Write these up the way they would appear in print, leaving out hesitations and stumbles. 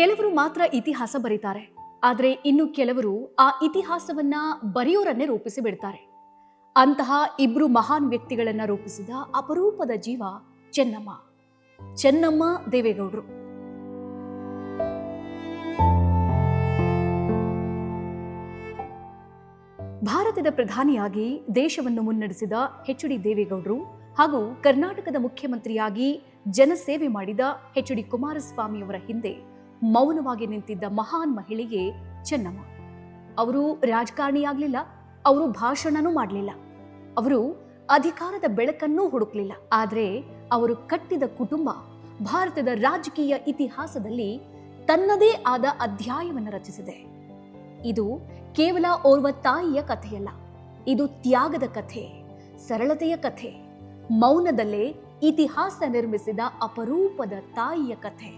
ಕೆಲವರು ಮಾತ್ರ ಇತಿಹಾಸ ಬರೀತಾರೆ, ಆದರೆ ಇನ್ನು ಕೆಲವರು ಆ ಇತಿಹಾಸವನ್ನ ಬರೆಯೋರನ್ನೇ ರೂಪಿಸಿ ಬಿಡ್ತಾರೆ. ಅಂತಹ ಇಬ್ರು ಮಹಾನ್ ವ್ಯಕ್ತಿಗಳನ್ನ ರೂಪಿಸಿದ ಅಪರೂಪದ ಜೀವ ಚೆನ್ನಮ್ಮ ದೇವೇಗೌಡರು. ಭಾರತದ ಪ್ರಧಾನಿಯಾಗಿ ದೇಶವನ್ನು ಮುನ್ನಡೆಸಿದ ಎಚ್.ಡಿ. ದೇವೇಗೌಡರು ಹಾಗೂ ಕರ್ನಾಟಕದ ಮುಖ್ಯಮಂತ್ರಿಯಾಗಿ ಜನಸೇವೆ ಮಾಡಿದ ಎಚ್.ಡಿ. ಕುಮಾರಸ್ವಾಮಿಯವರ ಹಿಂದೆ ಮೌನವಾಗಿ ನಿಂತಿದ್ದ ಮಹಾನ್ ಮಹಿಳೆಯೇ ಚೆನ್ನಮ್ಮ. ಅವರು ರಾಜಕಾರಣಿಯಾಗಲಿಲ್ಲ, ಅವರು ಭಾಷಣನೂ ಮಾಡಲಿಲ್ಲ, ಅವರು ಅಧಿಕಾರದ ಬೆಳಕನ್ನೂ ಹುಡುಕಲಿಲ್ಲ. ಆದರೆ ಅವರು ಕಟ್ಟಿದ ಕುಟುಂಬ ಭಾರತದ ರಾಜಕೀಯ ಇತಿಹಾಸದಲ್ಲಿ ತನ್ನದೇ ಆದ ಅಧ್ಯಾಯವನ್ನು ರಚಿಸಿದೆ. ಇದು ಕೇವಲ ಓರ್ವ ತಾಯಿಯ ಕಥೆಯಲ್ಲ, ಇದು ತ್ಯಾಗದ ಕಥೆ, ಸರಳತೆಯ ಕಥೆ, ಮೌನದಲ್ಲೇ ಇತಿಹಾಸ ನಿರ್ಮಿಸಿದ ಅಪರೂಪದ ತಾಯಿಯ ಕಥೆ.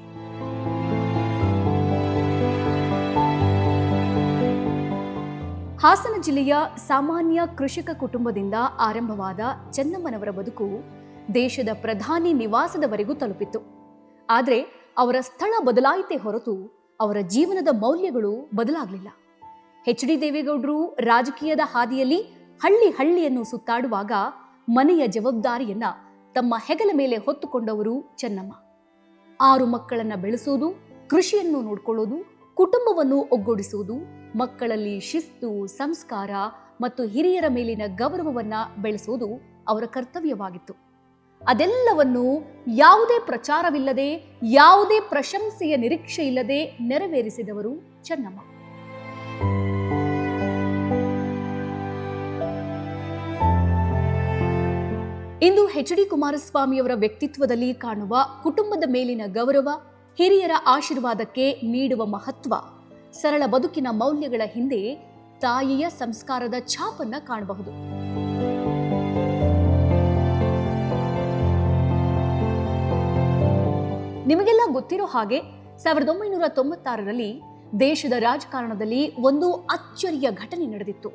ಹಾಸನ ಜಿಲ್ಲೆಯ ಸಾಮಾನ್ಯ ಕೃಷಿಕ ಕುಟುಂಬದಿಂದ ಆರಂಭವಾದ ಚೆನ್ನಮ್ಮನವರ ಬದುಕು ದೇಶದ ಪ್ರಧಾನಿ ನಿವಾಸದವರೆಗೂ ತಲುಪಿತ್ತು. ಆದರೆ ಅವರ ಸ್ಥಳ ಬದಲಾಯಿತೇ ಹೊರತು ಅವರ ಜೀವನದ ಮೌಲ್ಯಗಳು ಬದಲಾಗಲಿಲ್ಲ. ಎಚ್.ಡಿ. ದೇವೇಗೌಡರು ರಾಜಕೀಯದ ಹಾದಿಯಲ್ಲಿ ಹಳ್ಳಿಯನ್ನು ಸುತ್ತಾಡುವಾಗ ಮನೆಯ ಜವಾಬ್ದಾರಿಯನ್ನ ತಮ್ಮ ಹೆಗಲ ಮೇಲೆ ಹೊತ್ತುಕೊಂಡವರು ಚೆನ್ನಮ್ಮ. 6 ಮಕ್ಕಳನ್ನ ಬೆಳೆಸೋದು, ಕೃಷಿಯನ್ನು ನೋಡಿಕೊಳ್ಳೋದು, ಕುಟುಂಬವನ್ನು ಒಗ್ಗೂಡಿಸುವುದು, ಮಕ್ಕಳಲ್ಲಿ ಶಿಸ್ತು, ಸಂಸ್ಕಾರ ಮತ್ತು ಹಿರಿಯರ ಮೇಲಿನ ಗೌರವವನ್ನ ಬೆಳೆಸೋದು ಅವರ ಕರ್ತವ್ಯವಾಗಿತ್ತು. ಅದೆಲ್ಲವನ್ನು ಯಾವುದೇ ಪ್ರಚಾರವಿಲ್ಲದೆ, ಯಾವುದೇ ಪ್ರಶಂಸೆಯ ನಿರೀಕ್ಷೆ ಇಲ್ಲದೆ ನೆರವೇರಿಸಿದವರು ಚೆನ್ನಮ್ಮ. ಇಂದು ಎಚ್.ಡಿ. ಕುಮಾರಸ್ವಾಮಿಯವರ ವ್ಯಕ್ತಿತ್ವದಲ್ಲಿ ಕಾಣುವ ಕುಟುಂಬದ ಮೇಲಿನ ಗೌರವ, ಹಿರಿಯರ ಆಶೀರ್ವಾದಕ್ಕೆ ನೀಡುವ ಮಹತ್ವ, ಸರಳ ಬದುಕಿನ ಮೌಲ್ಯಗಳ ಹಿಂದೆ ತಾಯಿಯ ಸಂಸ್ಕಾರದ ಛಾಪನ್ನ ಕಾಣಬಹುದು. ನಿಮಗೆಲ್ಲ ಗೊತ್ತಿರೋ ಹಾಗೆ 1996ರಲ್ಲಿ ದೇಶದ ರಾಜಕಾರಣದಲ್ಲಿ ಒಂದು ಅಚ್ಚರಿಯ ಘಟನೆ ನಡೆದಿತ್ತು.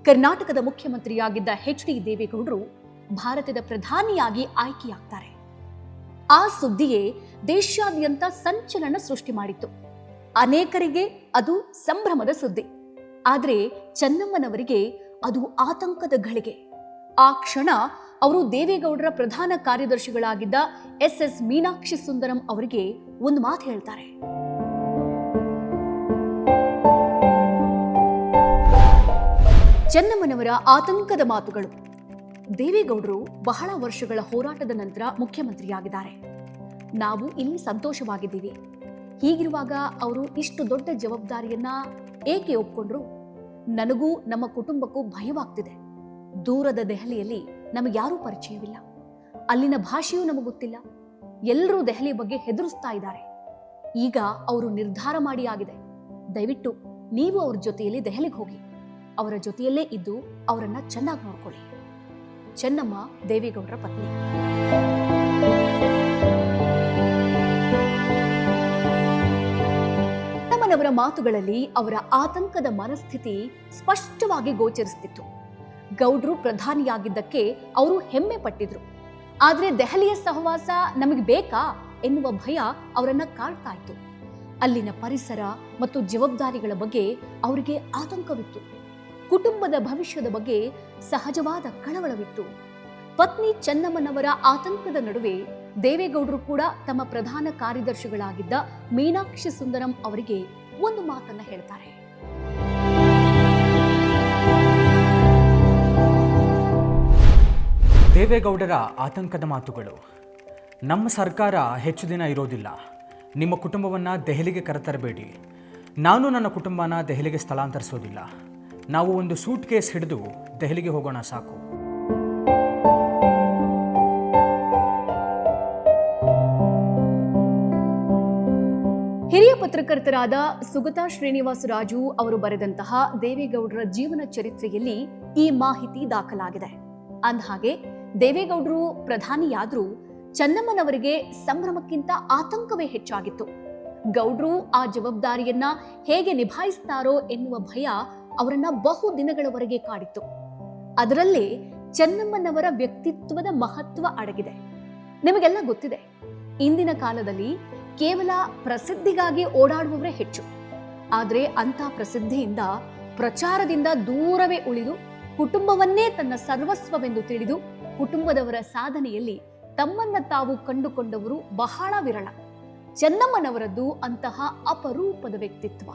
ಕರ್ನಾಟಕದ ಮುಖ್ಯಮಂತ್ರಿಯಾಗಿದ್ದ ಎಚ್.ಡಿ. ದೇವೇಗೌಡರು ಭಾರತದ ಪ್ರಧಾನಿಯಾಗಿ ಆಯ್ಕೆಯಾಗ್ತಾರೆ. ಆ ಸುದ್ದಿಯೇ ದೇಶಾದ್ಯಂತ ಸಂಚಲನ ಸೃಷ್ಟಿ ಮಾಡಿತ್ತು. ಅನೇಕರಿಗೆ ಅದು ಸಂಭ್ರಮದ ಸುದ್ದಿ, ಆದರೆ ಚೆನ್ನಮ್ಮನವರಿಗೆ ಅದು ಆತಂಕದ ಘಳಿಗೆ. ಆ ಕ್ಷಣ ಅವರು ದೇವೇಗೌಡರ ಪ್ರಧಾನ ಕಾರ್ಯದರ್ಶಿಗಳಾಗಿದ್ದ ಎಸ್ ಮೀನಾಕ್ಷಿ ಸುಂದರಂ ಅವರಿಗೆ ಒಂದು ಮಾತು ಹೇಳ್ತಾರೆ. ಚೆನ್ನಮ್ಮನವರ ಆತಂಕದ ಮಾತುಗಳು. ದೇವೇಗೌಡರು ಬಹಳ ವರ್ಷಗಳ ಹೋರಾಟದ ನಂತರ ಮುಖ್ಯಮಂತ್ರಿಯಾಗಿದ್ದಾರೆ. ನಾವು ಇಲ್ಲಿ ಸಂತೋಷವಾಗಿದ್ದೀವಿ. ಹೀಗಿರುವಾಗ ಅವರು ಇಷ್ಟು ದೊಡ್ಡ ಜವಾಬ್ದಾರಿಯನ್ನ ಏಕೆ ಒಪ್ಕೊಂಡ್ರು? ನನಗೂ ನಮ್ಮ ಕುಟುಂಬಕ್ಕೂ ಭಯವಾಗ್ತಿದೆ. ದೂರದ ದೆಹಲಿಯಲ್ಲಿ ನಮಗೆ ಯಾರೂ ಪರಿಚಯವಿಲ್ಲ, ಅಲ್ಲಿನ ಭಾಷೆಯೂ ನಮಗೆ ಗೊತ್ತಿಲ್ಲ. ಎಲ್ಲರೂ ದೆಹಲಿ ಬಗ್ಗೆ ಹೆದರಿಸ್ತಾ ಇದ್ದಾರೆ. ಈಗ ಅವರು ನಿರ್ಧಾರ ಮಾಡಿ ಆಗಿದೆ. ದಯವಿಟ್ಟು ನೀವು ಅವ್ರ ಜೊತೆಯಲ್ಲಿ ದೆಹಲಿಗೆ ಹೋಗಿ, ಅವರ ಜೊತೆಯಲ್ಲೇ ಇದ್ದು ಅವರನ್ನ ಚೆನ್ನಾಗಿ ನೋಡ್ಕೊಳ್ಳಿ. ಚೆನ್ನಮ್ಮ ದೇವೇಗೌಡರ ಪತ್ನಿ. ಚೆನ್ನಮ್ಮನವರ ಮಾತುಗಳಲ್ಲಿ ಅವರ ಆತಂಕದ ಮನಸ್ಥಿತಿ ಸ್ಪಷ್ಟವಾಗಿ ಗೋಚರಿಸುತ್ತಿತ್ತು. ಗೌಡ್ರು ಪ್ರಧಾನಿಯಾಗಿದ್ದಕ್ಕೆ ಅವರು ಹೆಮ್ಮೆ ಪಟ್ಟಿದ್ರು, ಆದ್ರೆ ದೆಹಲಿಯ ಸಹವಾಸ ನಮಗೆ ಬೇಕಾ ಎನ್ನುವ ಭಯ ಅವರನ್ನ ಕಾಡ್ತಾ ಇತ್ತು. ಅಲ್ಲಿನ ಪರಿಸರ ಮತ್ತು ಜವಾಬ್ದಾರಿಗಳ ಬಗ್ಗೆ ಅವರಿಗೆ ಆತಂಕವಿತ್ತು. ಕುಟುಂಬದ ಭವಿಷ್ಯದ ಬಗ್ಗೆ ಸಹಜವಾದ ಕಳವಳವಿತ್ತು. ಪತ್ನಿ ಚೆನ್ನಮ್ಮನವರ ಆತಂಕದ ನಡುವೆ ದೇವೇಗೌಡರು ಕೂಡ ತಮ್ಮ ಪ್ರಧಾನ ಕಾರ್ಯದರ್ಶಿಗಳಾಗಿದ್ದ ಮೀನಾಕ್ಷಿ ಸುಂದರಂ ಅವರಿಗೆ ಒಂದು ಮಾತನ್ನ ಹೇಳ್ತಾರೆ. ದೇವೇಗೌಡರ ಆತಂಕದ ಮಾತುಗಳು. ನಮ್ಮ ಸರ್ಕಾರ ಹೆಚ್ಚು ದಿನ ಇರೋದಿಲ್ಲ. ನಿಮ್ಮ ಕುಟುಂಬವನ್ನು ದೆಹಲಿಗೆ ಕರೆತರಬೇಡಿ. ನಾನು ನನ್ನ ಕುಟುಂಬನ ದೆಹಲಿಗೆ ಸ್ಥಳಾಂತರಿಸೋದಿಲ್ಲ. ನಾವು ಒಂದು ಸೂಟ್ ಕೇಸ್ ಹಿಡಿದು ದೆಹಲಿಗೆ ಹೋಗೋಣ ಸಾಕು. ಹಿರಿಯ ಪತ್ರಕರ್ತರಾದ ಸುಗತಾ ಶ್ರೀನಿವಾಸರಾಜು ಅವರು ಬರೆದಂತಹ ದೇವೇಗೌಡರ ಜೀವನ ಚರಿತ್ರೆಯಲ್ಲಿ ಈ ಮಾಹಿತಿ ದಾಖಲಾಗಿದೆ. ಅಂದಹಾಗೆ ದೇವೇಗೌಡರು ಪ್ರಧಾನಿಯಾದ್ರೂ ಚೆನ್ನಮ್ಮನವರಿಗೆ ಸಂಭ್ರಮಕ್ಕಿಂತ ಆತಂಕವೇ ಹೆಚ್ಚಾಗಿತ್ತು. ಗೌಡ್ರು ಆ ಜವಾಬ್ದಾರಿಯನ್ನ ಹೇಗೆ ನಿಭಾಯಿಸ್ತಾರೋ ಎನ್ನುವ ಭಯ ಅವರನ್ನ ಬಹು ದಿನಗಳವರೆಗೆ ಕಾಡಿತ್ತು. ಅದರಲ್ಲೇ ಚೆನ್ನಮ್ಮನವರ ವ್ಯಕ್ತಿತ್ವದ ಮಹತ್ವ ಅಡಗಿದೆ. ನಿಮಗೆಲ್ಲ ಗೊತ್ತಿದೆ, ಇಂದಿನ ಕಾಲದಲ್ಲಿ ಕೇವಲ ಪ್ರಸಿದ್ಧಿಗಾಗಿ ಓಡಾಡುವವರೇ ಹೆಚ್ಚು. ಆದರೆ ಅಂಥ ಪ್ರಸಿದ್ಧಿಯಿಂದ, ಪ್ರಚಾರದಿಂದ ದೂರವೇ ಉಳಿದು ಕುಟುಂಬವನ್ನೇ ತನ್ನ ಸರ್ವಸ್ವವೆಂದು ತಿಳಿದು ಕುಟುಂಬದವರ ಸಾಧನೆಯಲ್ಲಿ ತಮ್ಮನ್ನ ತಾವು ಕಂಡುಕೊಂಡವರು ಬಹಳ ವಿರಳ. ಚೆನ್ನಮ್ಮನವರದ್ದು ಅಂತಹ ಅಪರೂಪದ ವ್ಯಕ್ತಿತ್ವ.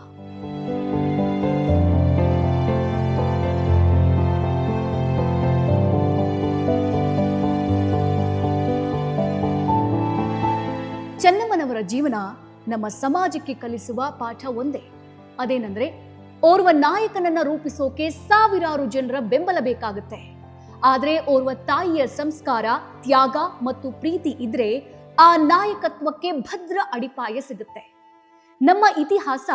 ಚೆನ್ನಮ್ಮನವರ ಜೀವನ ನಮ್ಮ ಸಮಾಜಕ್ಕೆ ಕಲಿಸುವ ಪಾಠ ಒಂದೇ. ಅದೇನೆಂದ್ರೆ, ಓರ್ವ ನಾಯಕನನ್ನ ರೂಪಿಸೋಕೆ ಸಾವಿರಾರು ಜನರ ಬೆಂಬಲ ಬೇಕಾಗುತ್ತೆ. ಆದ್ರೆ ಓರ್ವ ತಾಯಿಯ ಸಂಸ್ಕಾರ, ತ್ಯಾಗ ಮತ್ತು ಪ್ರೀತಿ ಇದ್ರೆ ಆ ನಾಯಕತ್ವಕ್ಕೆ ಭದ್ರ ಅಡಿಪಾಯ ಸಿಗುತ್ತೆ. ನಮ್ಮ ಇತಿಹಾಸ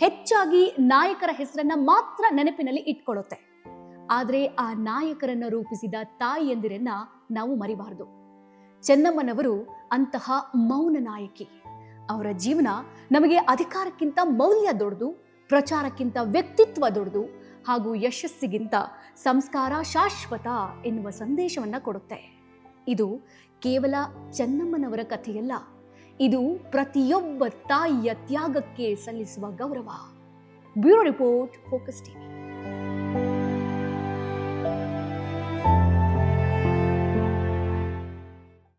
ಹೆಚ್ಚಾಗಿ ನಾಯಕರ ಹೆಸರನ್ನ ಮಾತ್ರ ನೆನಪಿನಲ್ಲಿ ಇಟ್ಕೊಳ್ಳುತ್ತೆ. ಆದ್ರೆ ಆ ನಾಯಕರನ್ನ ರೂಪಿಸಿದ ತಾಯಿಯಂದಿರನ್ನ ನಾವು ಮರಿಬಾರದು. ಚೆನ್ನಮ್ಮನವರು ಅಂತಹ ಮೌನ ನಾಯಕಿ. ಅವರ ಜೀವನ ನಮಗೆ ಅಧಿಕಾರಕ್ಕಿಂತ ಮೌಲ್ಯ ದೊಡ್ಡದು, ಪ್ರಚಾರಕ್ಕಿಂತ ವ್ಯಕ್ತಿತ್ವ ದೊಡ್ಡದು, ಹಾಗೂ ಯಶಸ್ಸಿಗಿಂತ ಸಂಸ್ಕಾರ ಶಾಶ್ವತ ಎನ್ನುವ ಸಂದೇಶವನ್ನ ಕೊಡುತ್ತೆ. ಇದು ಕೇವಲ ಚೆನ್ನಮ್ಮನವರ ಕಥೆಯಲ್ಲ, ಇದು ಪ್ರತಿಯೊಬ್ಬ ತಾಯಿಯ ತ್ಯಾಗಕ್ಕೆ ಸಲ್ಲಿಸುವ ಗೌರವ. Bureau report, focus TV.